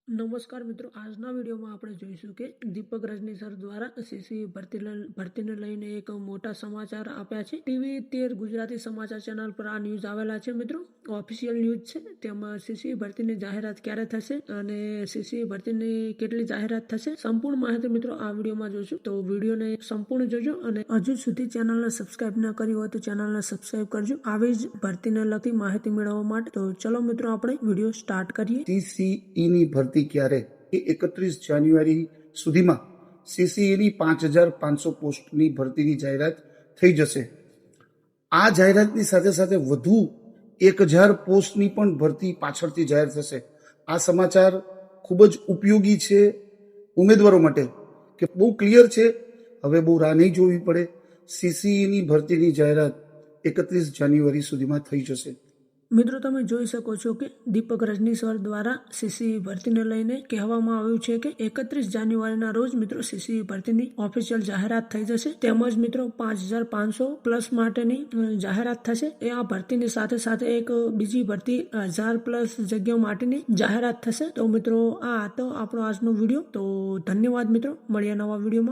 નમસ્કાર મિત્રો, આજના વિડીયોમાં આપણે જોઈશું કે દીપક રજની સર દ્વારા સીસી ભરતીને લઈને એક મોટા સમાચાર આપ્યા છે. ટીવી 13 ગુજરાતી સમાચાર ચેનલ પર આ ન્યૂઝ આવેલા છે. મિત્રો, ઓફિશિયલ ન્યૂઝ છે. તેમાં સીસી ભરતીની જાહેરાત ક્યારે થશે અને સીસી ભરતીની કેટલી જાહેરાત થશે, સંપૂર્ણ માહિતી મિત્રો આ વિડીયોમાં જોઈશું. તો વિડીયોને સંપૂર્ણ જોજો અને હજુ સુધી ચેનલને સબસ્ક્રાઇબ ન કરી હોય તો ચેનલને સબસ્ક્રાઇબ કરજો આવી જ ભરતીને લગતી માહિતી મેળવવા માટે. તો ચલો મિત્રો, આપણે વિડીયો સ્ટાર્ટ કરીએ. સીસીઈની ભરતી ક્યારે? એ 31 જાન્યુઆરી સુધીમાં સીસીઈની 5500 પોસ્ટની ભરતીની જાહેરાત થઈ જશે. આ જાહેરાતની સાથે સાથે વધુ 1000 પોસ્ટની પણ ભરતી પાછળથી જાહેર થશે. આ સમાચાર ખૂબ જ ઉપયોગી છે ઉમેદવારો માટે કે બહુ ક્લિયર છે, હવે બહુ રાહ નહીં જોવી પડે. સીસીઈની ભરતીની જાહેરાત 31 જાન્યુઆરી સુધીમાં થઈ જશે. મિત્રો, તમે જોઈ શકો છો કે દીપક રજની સર દ્વારા સીસી ભરતીને લઈને કહેવામાં આવ્યું છે કે 31 જાન્યુઆરીના રોજ મિત્રો સીસી ભરતીની ઓફિશિયલ જાહેરાત થઈ જશે. તેમજ મિત્રો 5500 પ્લસ માટેની જાહેરાત થશે. એ આ ભરતીની સાથે સાથે એક બીજી ભરતી 1000 પ્લસ જગ્યાઓ માટેની જાહેરાત થશે. તો મિત્રો, આ હતો આપણો આજનો વિડીયો. તો ધન્યવાદ મિત્રો, મળ્યા નવા વિડીયોમાં.